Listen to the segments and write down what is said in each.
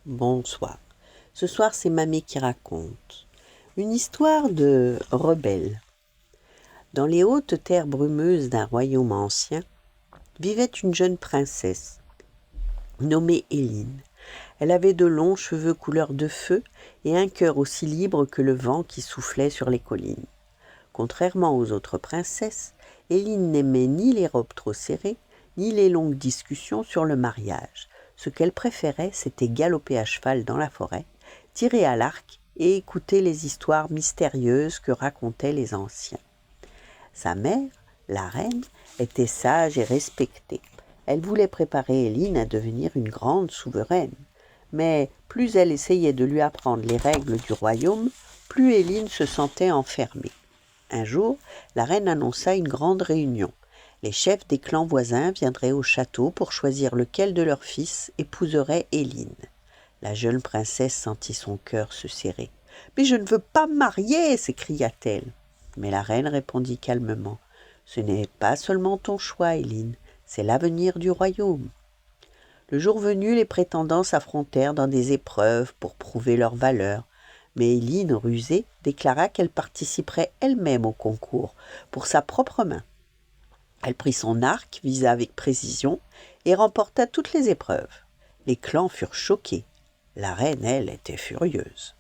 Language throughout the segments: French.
Bonsoir. Ce soir, c'est Mamie qui raconte. Une histoire de rebelle. Dans les hautes terres brumeuses d'un royaume ancien, vivait une jeune princesse, nommée Éline. Elle avait de longs cheveux couleur de feu et un cœur aussi libre que le vent qui soufflait sur les collines. Contrairement aux autres princesses, Éline n'aimait ni les robes trop serrées, ni les longues discussions sur le mariage. Ce qu'elle préférait, c'était galoper à cheval dans la forêt, tirer à l'arc et écouter les histoires mystérieuses que racontaient les anciens. Sa mère, la reine, était sage et respectée. Elle voulait préparer Éline à devenir une grande souveraine. Mais plus elle essayait de lui apprendre les règles du royaume, plus Éline se sentait enfermée. Un jour, la reine annonça une grande réunion. Les chefs des clans voisins viendraient au château pour choisir lequel de leurs fils épouserait Éline. La jeune princesse sentit son cœur se serrer. « Mais je ne veux pas me marier !» s'écria-t-elle. Mais la reine répondit calmement. « Ce n'est pas seulement ton choix, Éline, c'est l'avenir du royaume. » Le jour venu, les prétendants s'affrontèrent dans des épreuves pour prouver leur valeur. Mais Éline, rusée, déclara qu'elle participerait elle-même au concours, pour sa propre main. Elle prit son arc, visa avec précision, et remporta toutes les épreuves. Les clans furent choqués. La reine, elle, était furieuse.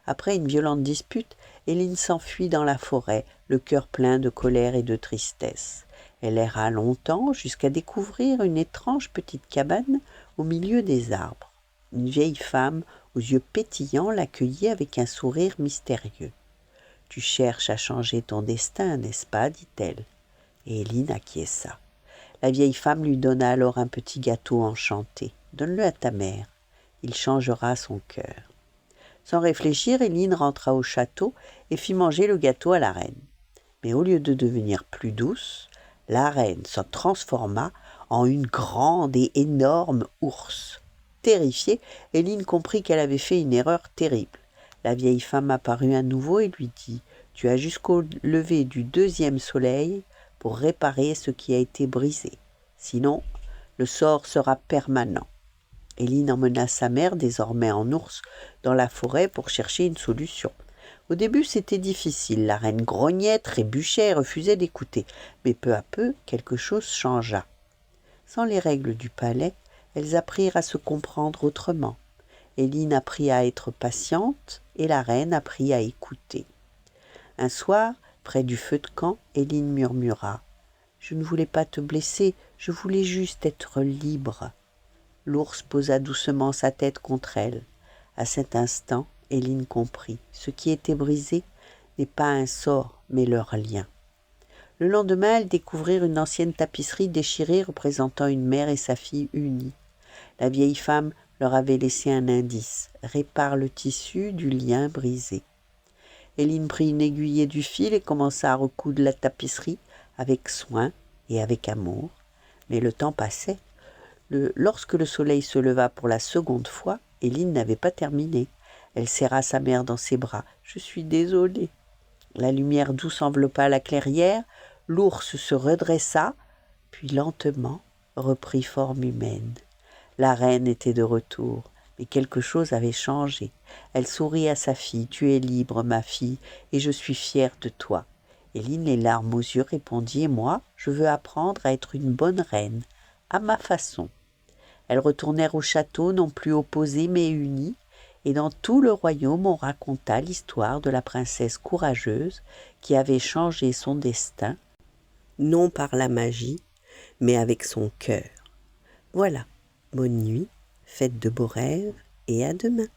Après une violente dispute, Éline s'enfuit dans la forêt, le cœur plein de colère et de tristesse. Elle erra longtemps jusqu'à découvrir une étrange petite cabane au milieu des arbres. Une vieille femme aux yeux pétillants l'accueillit avec un sourire mystérieux. « Tu cherches à changer ton destin, n'est-ce pas ?» dit-elle. Et Éline acquiesça. La vieille femme lui donna alors un petit gâteau enchanté. « Donne-le à ta mère, il changera son cœur. » Sans réfléchir, Éline rentra au château et fit manger le gâteau à la reine. Mais au lieu de devenir plus douce, la reine se transforma en une grande et énorme ours. Terrifiée, Éline comprit qu'elle avait fait une erreur terrible. La vieille femme apparut à nouveau et lui dit « Tu as jusqu'au lever du 2e soleil pour réparer ce qui a été brisé. Sinon, le sort sera permanent. » Éline emmena sa mère, désormais en ours, dans la forêt pour chercher une solution. Au début, c'était difficile. La reine grognait, trébuchait et refusait d'écouter. Mais peu à peu, quelque chose changea. Sans les règles du palais, elles apprirent à se comprendre autrement. Éline apprit à être patiente et la reine apprit à écouter. Un soir, près du feu de camp, Éline murmura « Je ne voulais pas te blesser, je voulais juste être libre. » L'ours posa doucement sa tête contre elle. À cet instant, Éline comprit. Ce qui était brisé n'est pas un sort, mais leur lien. Le lendemain, elles découvrirent une ancienne tapisserie déchirée représentant une mère et sa fille unies. La vieille femme leur avait laissé un indice. Répare le tissu du lien brisé. Éline prit une aiguille et du fil et commença à recoudre la tapisserie avec soin et avec amour. Mais le temps passait. Lorsque le soleil se leva pour la seconde fois, Éline n'avait pas terminé. Elle serra sa mère dans ses bras. « Je suis désolée. » La lumière douce enveloppa la clairière. L'ours se redressa, puis lentement reprit forme humaine. La reine était de retour, mais quelque chose avait changé. Elle sourit à sa fille. « Tu es libre, ma fille, et je suis fière de toi. » Éline, les larmes aux yeux, répondit « Et moi, je veux apprendre à être une bonne reine, à ma façon. » Elles retournèrent au château, non plus opposées mais unies, et dans tout le royaume on raconta l'histoire de la princesse courageuse qui avait changé son destin, non par la magie, mais avec son cœur. Voilà, bonne nuit, faites de beaux rêves et à demain.